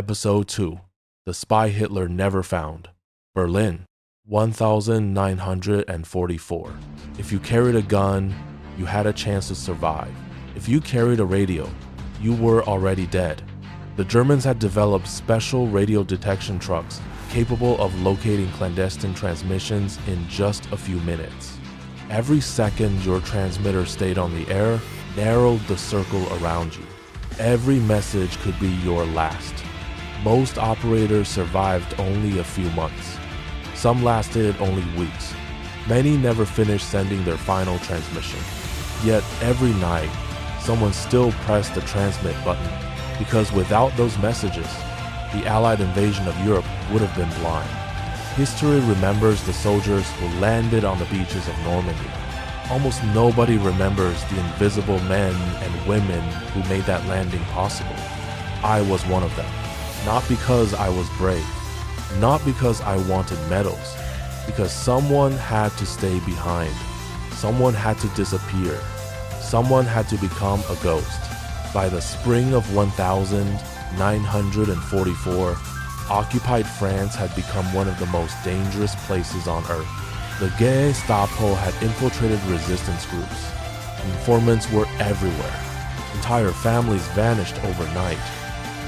Episode 2 The Spy Hitler Never Found. Berlin, 1944. If you carried a gun, you had a chance to survive. If you carried a radio, you were already dead. The Germans had developed special radio detection trucks capable of locating clandestine transmissions in just a few minutes. Every second your transmitter stayed on the air narrowed the circle around you. Every message could be your last. Most operators survived only a few months. Some lasted only weeks. Many never finished sending their final transmission. Yet every night, someone still pressed the transmit button, because without those messages, the Allied invasion of Europe would have been blind. History remembers the soldiers who landed on the beaches of Normandy. Almost nobody remembers the invisible men and women who made that landing possible. I was one of them. Not because I was brave, not because I wanted medals, because someone had to stay behind. Someone had to disappear. Someone had to become a ghost. By the spring of 1944, occupied France had become one of the most dangerous places on earth. The Gestapo had infiltrated resistance groups. Informants were everywhere. Entire families vanished overnight.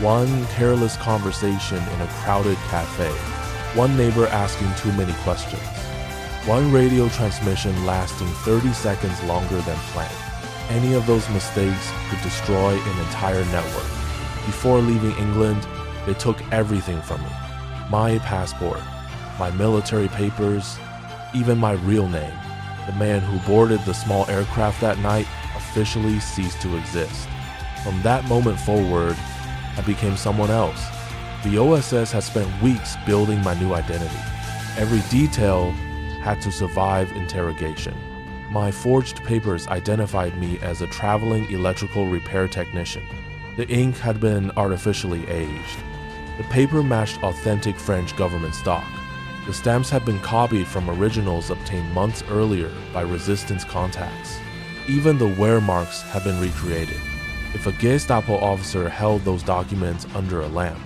One careless conversation in a crowded cafe. One neighbor asking too many questions. One radio transmission lasting 30 seconds longer than planned. Any of those mistakes could destroy an entire network. Before leaving England, they took everything from me. My passport, my military papers, even my real name. The man who boarded the small aircraft that night officially ceased to exist. From that moment forward, I became someone else. The OSS had spent weeks building my new identity. Every detail had to survive interrogation. My forged papers identified me as a traveling electrical repair technician. The ink had been artificially aged. The paper matched authentic French government stock. The stamps had been copied from originals obtained months earlier by resistance contacts. Even the wear marks had been recreated. If a Gestapo officer held those documents under a lamp,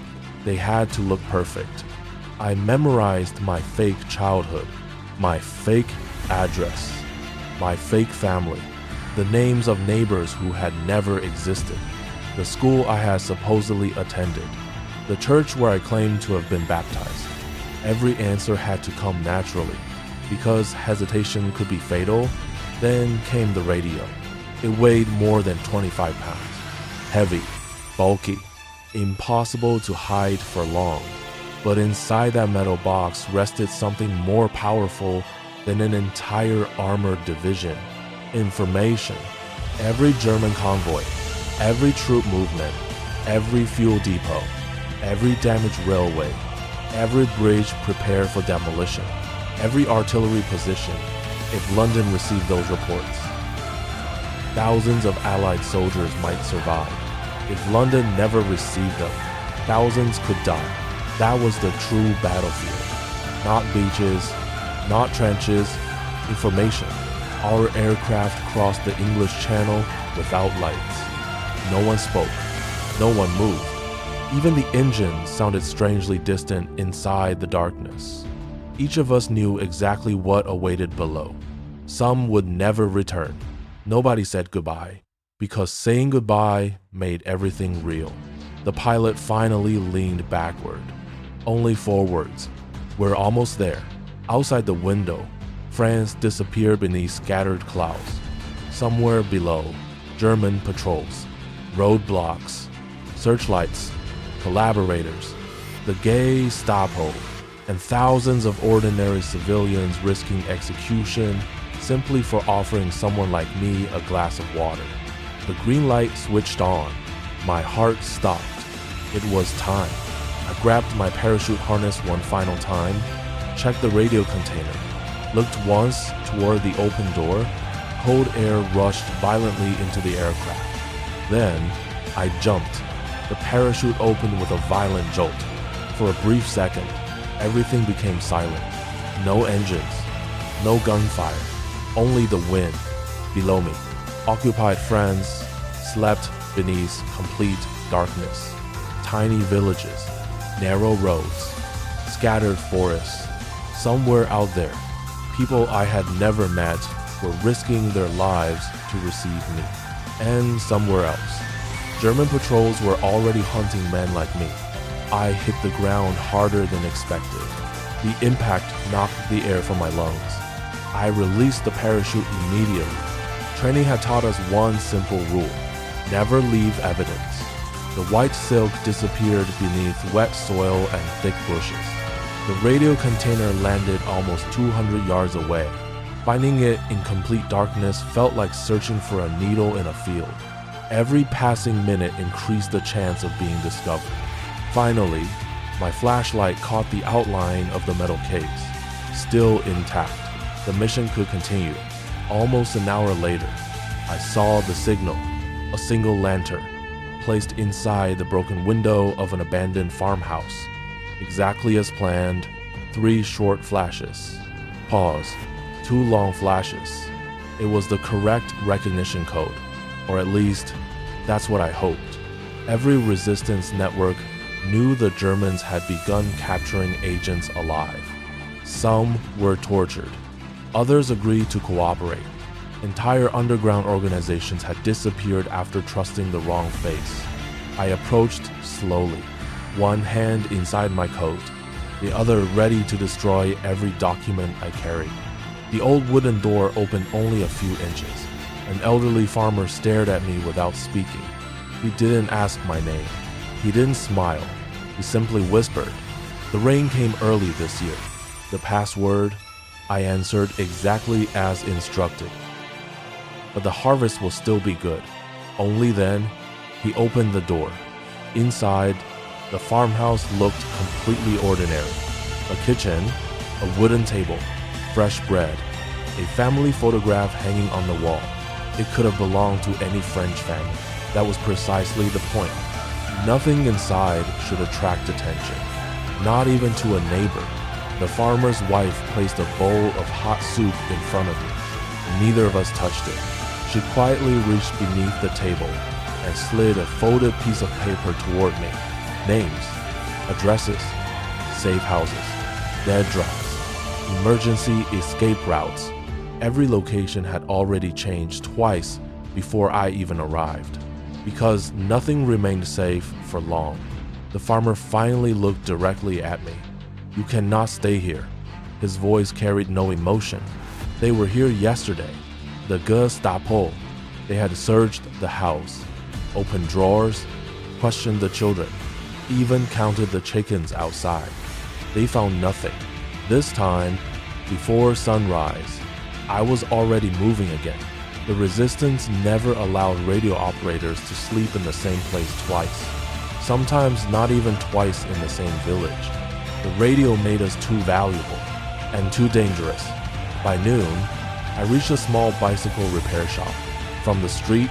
they had to look perfect. I memorized my fake childhood, my fake address, my fake family, the names of neighbors who had never existed, the school I had supposedly attended, the church where I claimed to have been baptized. Every answer had to come naturally. Because hesitation could be fatal, then came the radio. It weighed more than 25 pounds. Heavy, bulky, impossible to hide for long. But inside that metal box rested something more powerful than an entire armored division. Information. Every German convoy, every troop movement, every fuel depot, every damaged railway, every bridge prepared for demolition, every artillery position, if London received those reports. Thousands of Allied soldiers might survive. If London never received them, thousands could die. That was the true battlefield. Not beaches, not trenches, information. Our aircraft crossed the English Channel without lights. No one spoke. No one moved. Even the engine sounded strangely distant inside the darkness. Each of us knew exactly what awaited below. Some would never return. Nobody said goodbye, because saying goodbye made everything real. The pilot finally leaned backward, only forwards. We're almost there. Outside the window, France disappeared beneath scattered clouds. Somewhere below, German patrols, roadblocks, searchlights, collaborators, the Gestapo, and thousands of ordinary civilians risking execution simply for offering someone like me a glass of water. The green light switched on. My heart stopped. It was time. I grabbed my parachute harness one final time, checked the radio container, looked once toward the open door. Cold air rushed violently into the aircraft. Then, I jumped. The parachute opened with a violent jolt. For a brief second, everything became silent. No engines, no gunfire, only the wind. Below me, occupied France slept beneath complete darkness. Tiny villages, Narrow roads, scattered forests. Somewhere out there, people I had never met were risking their lives to receive me. And somewhere else, German patrols were already hunting men like me. I hit the ground harder than expected. The impact knocked the air from my lungs. I released the parachute immediately. Training had taught us one simple rule: never leave evidence. The white silk disappeared beneath wet soil and thick bushes. The radio container landed almost 200 yards away. Finding it in complete darkness felt like searching for a needle in a field. Every passing minute increased the chance of being discovered. Finally, my flashlight caught the outline of the metal case. Still intact, the mission could continue. Almost an hour later, I saw the signal, a single lantern, placed inside the broken window of an abandoned farmhouse. Exactly as planned, 3 short flashes. Pause. 2 long flashes. It was the correct recognition code, or at least, that's what I hoped. Every resistance network knew the Germans had begun capturing agents alive. Some were tortured. Others agreed to cooperate. Entire underground organizations had disappeared after trusting the wrong face. I approached slowly, one hand inside my coat, the other ready to destroy every document I carried. The old wooden door opened only a few inches. An elderly farmer stared at me without speaking. He didn't ask my name. He didn't smile. He simply whispered. The rain came early this year. The password, I answered exactly as instructed. But the harvest will still be good. Only then, he opened the door. Inside, the farmhouse looked completely ordinary. A kitchen, a wooden table, fresh bread, a family photograph hanging on the wall. It could have belonged to any French family. That was precisely the point. Nothing inside should attract attention, not even to a neighbor. The farmer's wife placed a bowl of hot soup in front of me. Neither of us touched it. She quietly reached beneath the table and slid a folded piece of paper toward me. Names, addresses, safe houses, dead drops, emergency escape routes. Every location had already changed twice before I even arrived. Because nothing remained safe for long, the farmer finally looked directly at me. "You cannot stay here." His voice carried no emotion. "They were here yesterday. The Gestapo. They had searched the house, opened drawers, questioned the children, even counted the chickens outside. They found nothing. This time, before sunrise, I was already moving again. The resistance never allowed radio operators to sleep in the same place twice, sometimes not even twice in the same village. The radio made us too valuable and too dangerous. By noon, I reached a small bicycle repair shop. From the street,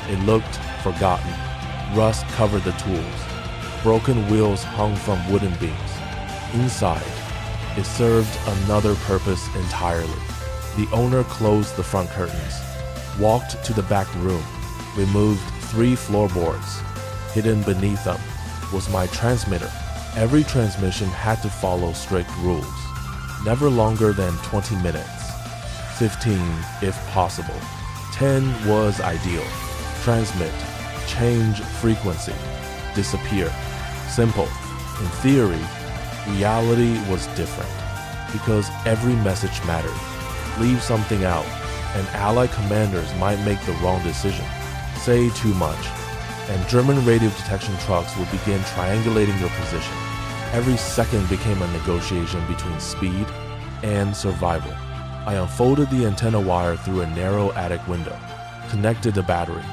it looked forgotten. Rust covered the tools. Broken wheels hung from wooden beams. Inside, it served another purpose entirely. The owner closed the front curtains, walked to the back room, removed 3 floorboards. Hidden beneath them was my transmitter. Every transmission had to follow strict rules. Never longer than 20 minutes. 15 if possible. 10 was ideal. Transmit, change frequency, disappear. Simple. In theory, reality was different. Because every message mattered. Leave something out, and Allied commanders might make the wrong decision, say too much, and German radio detection trucks would begin triangulating your position. Every second became a negotiation between speed and survival. I unfolded the antenna wire through a narrow attic window, connected the battery,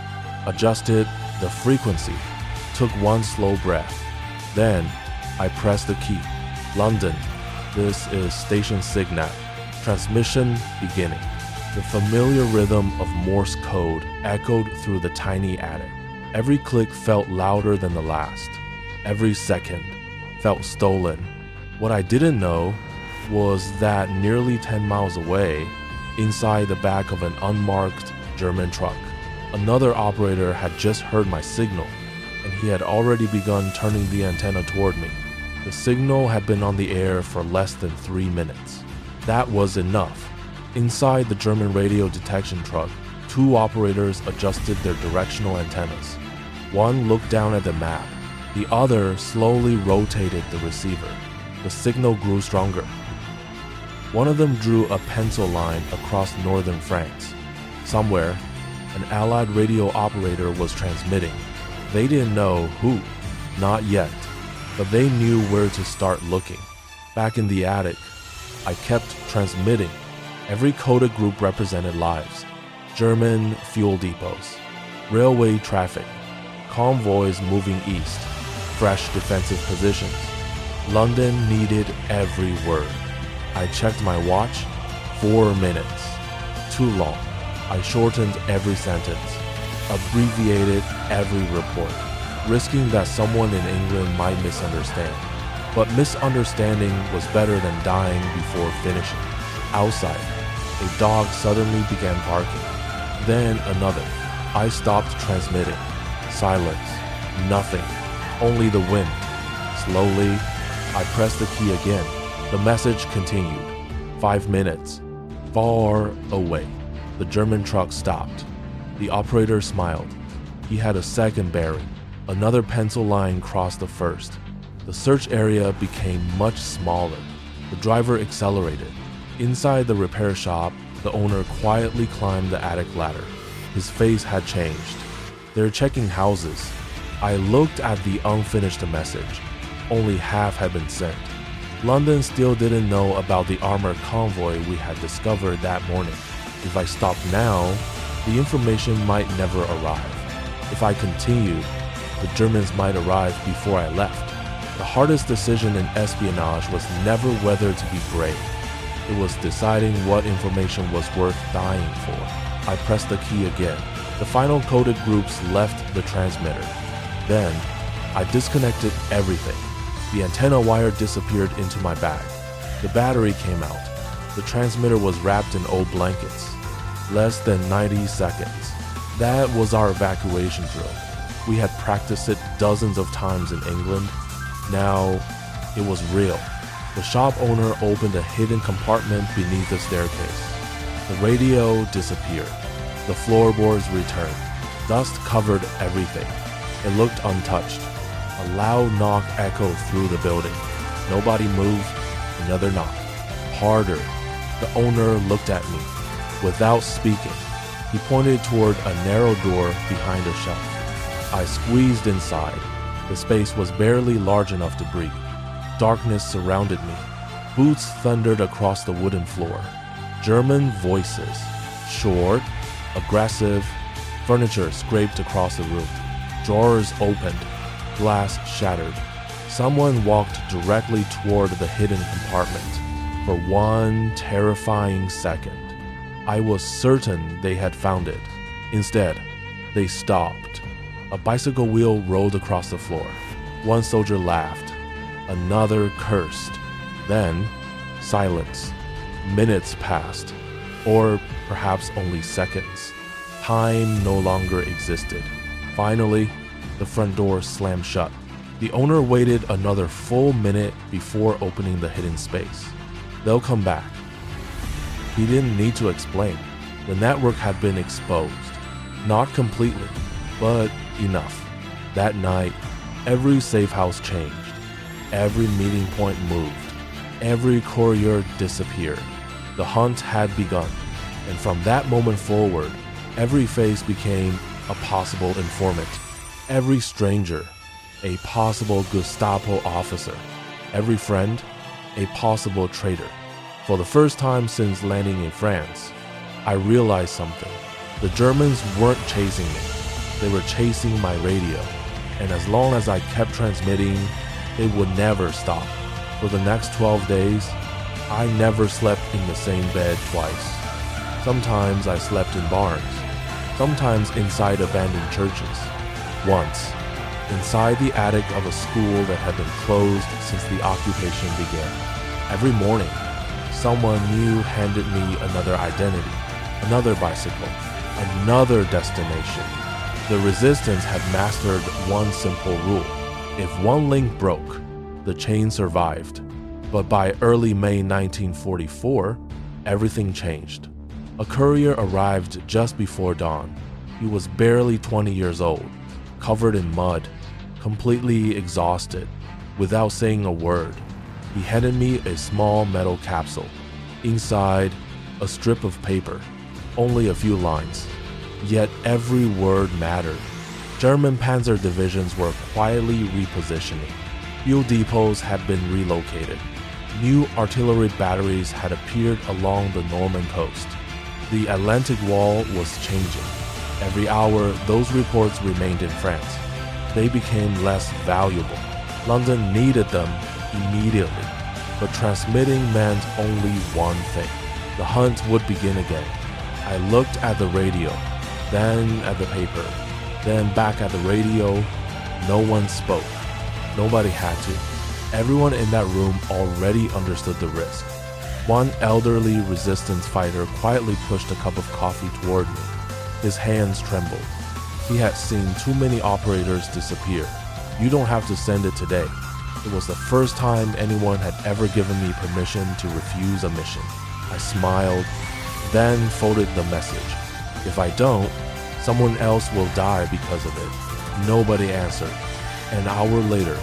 adjusted the frequency, took one slow breath. Then, I pressed the key. London, this is station Signat. Transmission beginning. The familiar rhythm of Morse code echoed through the tiny attic. Every click felt louder than the last. Every second felt stolen. What I didn't know was that nearly 10 miles away, inside the back of an unmarked German truck, another operator had just heard my signal, and he had already begun turning the antenna toward me. The signal had been on the air for less than 3 minutes. That was enough. Inside the German radio detection truck, 2 operators adjusted their directional antennas. One looked down at the map. The other slowly rotated the receiver. The signal grew stronger. One of them drew a pencil line across northern France. Somewhere, an Allied radio operator was transmitting. They didn't know who, not yet, but they knew where to start looking. Back in the attic, I kept transmitting. Every coded group represented lives. German fuel depots, railway traffic, convoys moving east, fresh defensive positions. London needed every word. I checked my watch. 4 minutes. Too long. I shortened every sentence, abbreviated every report, risking that someone in England might misunderstand. But misunderstanding was better than dying before finishing. Outside, a dog suddenly began barking. Then another. I stopped transmitting. Silence. Nothing. Only the wind. Slowly, I pressed the key again. The message continued. 5 minutes. Far away. The German truck stopped. The operator smiled. He had a second bearing. Another pencil line crossed the first. The search area became much smaller. The driver accelerated. Inside the repair shop, the owner quietly climbed the attic ladder. His face had changed. They're checking houses. I looked at the unfinished message. Only half had been sent. London still didn't know about the armored convoy we had discovered that morning. If I stopped now, the information might never arrive. If I continued, the Germans might arrive before I left. The hardest decision in espionage was never whether to be brave. It was deciding what information was worth dying for. I pressed the key again. The final coded groups left the transmitter. Then, I disconnected everything. The antenna wire disappeared into my bag. The battery came out. The transmitter was wrapped in old blankets. Less than 90 seconds. That was our evacuation drill. We had practiced it dozens of times in England. Now, it was real. The shop owner opened a hidden compartment beneath the staircase. The radio disappeared. The floorboards returned. Dust covered everything. It looked untouched. A loud knock echoed through the building. Nobody moved. Another knock. Harder. The owner looked at me. Without speaking, he pointed toward a narrow door behind a shelf. I squeezed inside. The space was barely large enough to breathe. Darkness surrounded me. Boots thundered across the wooden floor. German voices. Short, aggressive. Furniture scraped across the room. Drawers opened. Glass shattered. Someone walked directly toward the hidden compartment. For one terrifying second, I was certain they had found it. Instead, they stopped. A bicycle wheel rolled across the floor. One soldier laughed. Another cursed. Then, silence. Minutes passed. Or perhaps only seconds. Time no longer existed. Finally, the front door slammed shut. The owner waited another full minute before opening the hidden space. They'll come back. He didn't need to explain. The network had been exposed. Not completely, but enough. That night, every safe house changed. Every meeting point moved. Every courier disappeared. The hunt had begun, and from that moment forward, every face became a possible informant. Every stranger, a possible Gestapo officer. Every friend, a possible traitor. For the first time since landing in France, I realized something. The Germans weren't chasing me. They were chasing my radio. And as long as I kept transmitting, they would never stop. For the next 12 days, I never slept in the same bed twice. Sometimes I slept in barns. Sometimes inside abandoned churches. Once, inside the attic of a school that had been closed since the occupation began. Every morning, someone new handed me another identity, another bicycle, another destination. The resistance had mastered one simple rule. If one link broke, the chain survived. But by early May 1944, everything changed. A courier arrived just before dawn. He was barely 20 years old, covered in mud, completely exhausted. Without saying a word, he handed me a small metal capsule. Inside, a strip of paper, only a few lines. Yet every word mattered. German panzer divisions were quietly repositioning. Fuel depots had been relocated. New artillery batteries had appeared along the Norman coast. The Atlantic Wall was changing. Every hour, those reports remained in France. They became less valuable. London needed them immediately, but transmitting meant only one thing. The hunt would begin again. I looked at the radio, then at the paper, then back at the radio. No one spoke. Nobody had to. Everyone in that room already understood the risk. One elderly resistance fighter quietly pushed a cup of coffee toward me. His hands trembled. He had seen too many operators disappear. You don't have to send it today. It was the first time anyone had ever given me permission to refuse a mission. I smiled, then folded the message. If I don't, someone else will die because of it. Nobody answered. An hour later,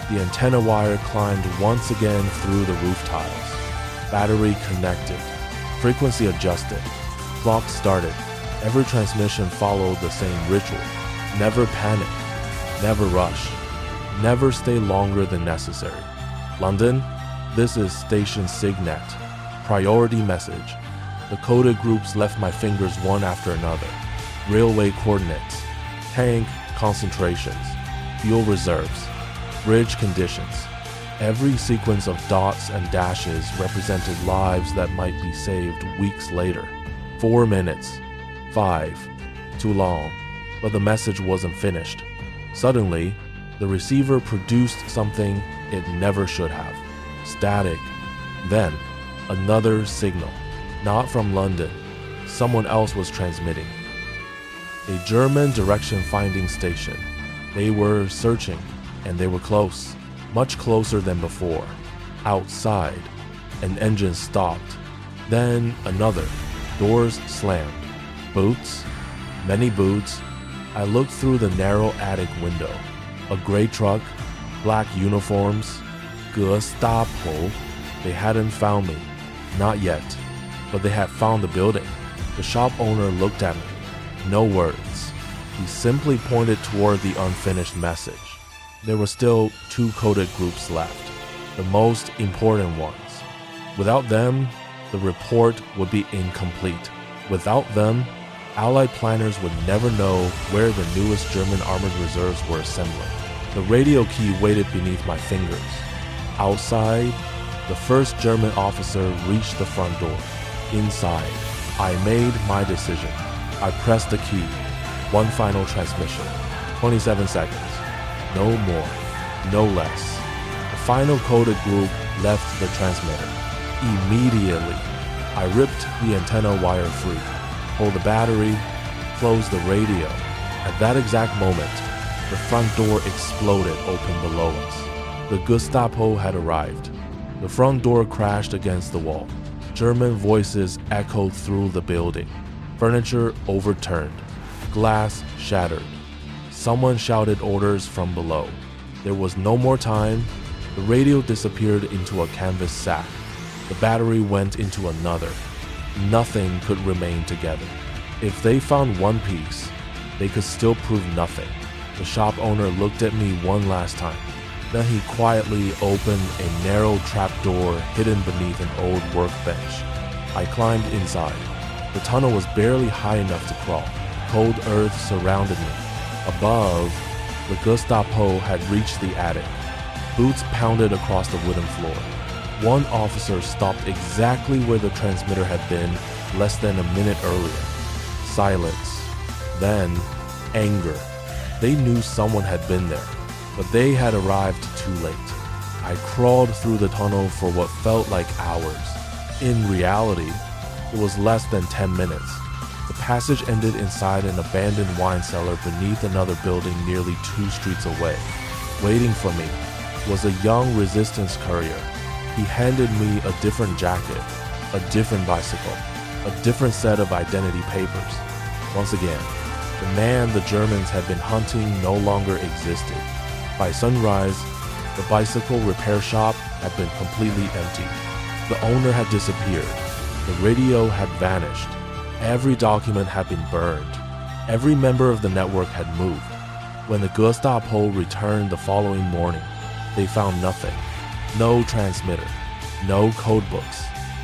the antenna wire climbed once again through the roof tiles. Battery connected. Frequency adjusted. Clock started. Every transmission followed the same ritual. Never panic. Never rush. Never stay longer than necessary. London, this is Station Signet. Priority message. The coded groups left my fingers one after another. Railway coordinates. Tank concentrations. Fuel reserves. Bridge conditions. Every sequence of dots and dashes represented lives that might be saved weeks later. 4 minutes. 5. Too long. But the message wasn't finished. Suddenly, the receiver produced something it never should have. Static. Then, another signal. Not from London. Someone else was transmitting. A German direction-finding station. They were searching, and they were close. Much closer than before. Outside, an engine stopped. Then another. Doors slammed. Boots? Many boots. I looked through the narrow attic window. A gray truck, black uniforms. Gestapo. They hadn't found me. Not yet. But they had found the building. The shop owner looked at me. No words. He simply pointed toward the unfinished message. There were still 2 coded groups left, the most important ones. Without them, the report would be incomplete. Without them, Allied planners would never know where the newest German armored reserves were assembling. The radio key waited beneath my fingers. Outside, the first German officer reached the front door. Inside, I made my decision. I pressed the key. One final transmission. 27 seconds. No more. No less. The final coded group left the transmitter. Immediately, I ripped the antenna wire free, pulled the battery, closed the radio. At that exact moment, the front door exploded open below us. The Gestapo had arrived. The front door crashed against the wall. German voices echoed through the building. Furniture overturned. Glass shattered. Someone shouted orders from below. There was no more time. The radio disappeared into a canvas sack. The battery went into another. Nothing could remain together. If they found one piece, they could still prove nothing. The shop owner looked at me one last time. Then he quietly opened a narrow trapdoor hidden beneath an old workbench. I climbed inside. The tunnel was barely high enough to crawl. Cold earth surrounded me. Above, the Gestapo had reached the attic. Boots pounded across the wooden floor. One officer stopped exactly where the transmitter had been less than a minute earlier. Silence. Then, anger. They knew someone had been there, but they had arrived too late. I crawled through the tunnel for what felt like hours. In reality, it was less than 10 minutes. The passage ended inside an abandoned wine cellar beneath another building nearly 2 streets away. Waiting for me, was a young resistance courier. He handed me a different jacket, a different bicycle, a different set of identity papers. Once again, the man the Germans had been hunting no longer existed. By sunrise, the bicycle repair shop had been completely empty. The owner had disappeared. The radio had vanished. Every document had been burned. Every member of the network had moved. When the Gestapo returned the following morning, they found nothing. No transmitter, no code books,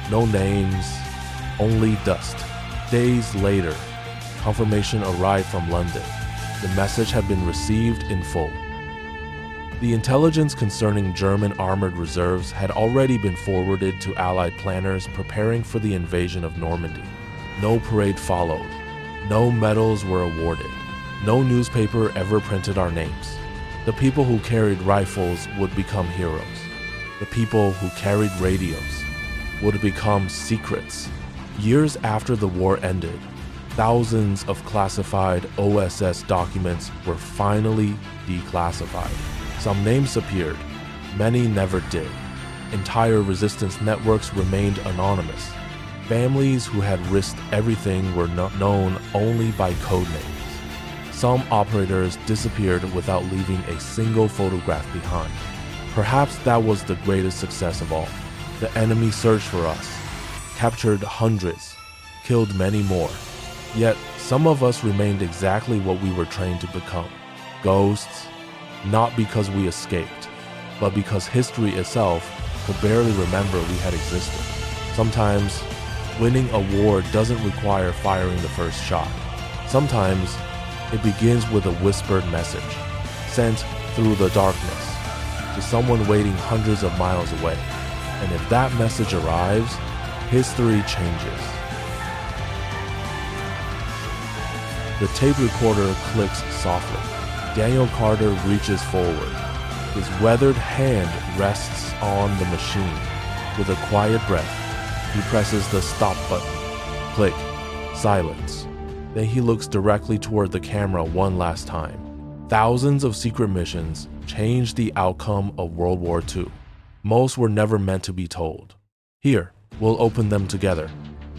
no names, only dust. Days later, confirmation arrived from London. The message had been received in full. The intelligence concerning German armored reserves had already been forwarded to Allied planners preparing for the invasion of Normandy. No parade followed. No medals were awarded. No newspaper ever printed our names. The people who carried rifles would become heroes. The people who carried radios would become secrets. Years after the war ended, thousands of classified OSS documents were finally declassified. Some names appeared, many never did. Entire resistance networks remained anonymous. Families who had risked everything were known only by code names. Some operators disappeared without leaving a single photograph behind. Perhaps that was the greatest success of all. The enemy searched for us, captured hundreds, killed many more. Yet some of us remained exactly what we were trained to become, ghosts, not because we escaped, but because history itself could barely remember we had existed. Sometimes, winning a war doesn't require firing the first shot. Sometimes, it begins with a whispered message, sent through the darkness, to someone waiting hundreds of miles away. And if that message arrives, history changes. The tape recorder clicks softly. Daniel Carter reaches forward. His weathered hand rests on the machine. With a quiet breath, he presses the stop button. Click. Silence. Then he looks directly toward the camera one last time. Thousands of secret missions changed the outcome of World War II. Most were never meant to be told. Here, we'll open them together.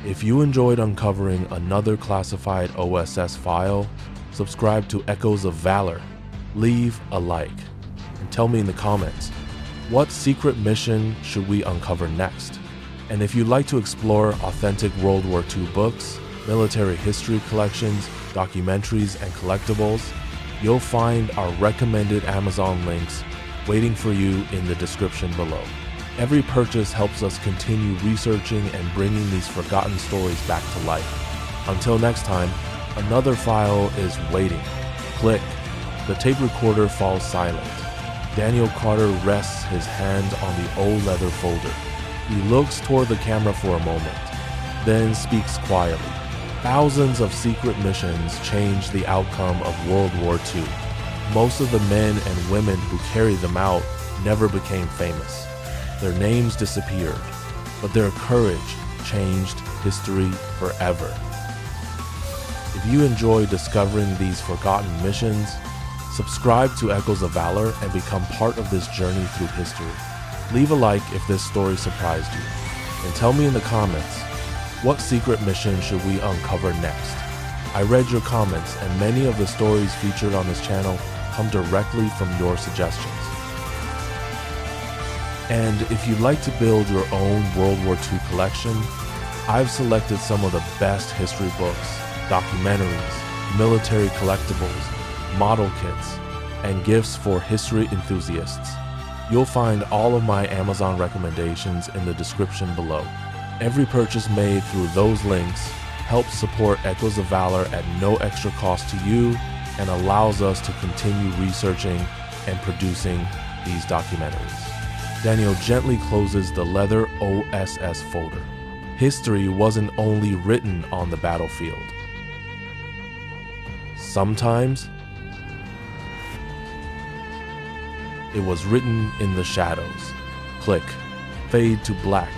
If you enjoyed uncovering another classified OSS file, subscribe to Echoes of Valor, leave a like, and tell me in the comments, what secret mission should we uncover next? And if you'd like to explore authentic World War II books, military history collections, documentaries, and collectibles, you'll find our recommended Amazon links waiting for you in the description below. Every purchase helps us continue researching and bringing these forgotten stories back to life. Until next time, another file is waiting. Click. The tape recorder falls silent. Daniel Carter rests his hand on the old leather folder. He looks toward the camera for a moment, then speaks quietly. Thousands of secret missions changed the outcome of World War II. Most of the men and women who carried them out never became famous. Their names disappeared, but their courage changed history forever. If you enjoy discovering these forgotten missions, subscribe to Echoes of Valor and become part of this journey through history. Leave a like if this story surprised you, and tell me in the comments, what secret mission should we uncover next? I read your comments, and many of the stories featured on this channel come directly from your suggestions. And if you'd like to build your own World War II collection, I've selected some of the best history books, documentaries, military collectibles, model kits, and gifts for history enthusiasts. You'll find all of my Amazon recommendations in the description below. Every purchase made through those links helps support Echoes of Valor at no extra cost to you and allows us to continue researching and producing these documentaries. Daniel gently closes the leather OSS folder. History wasn't only written on the battlefield. Sometimes, it was written in the shadows. Click. Fade to black.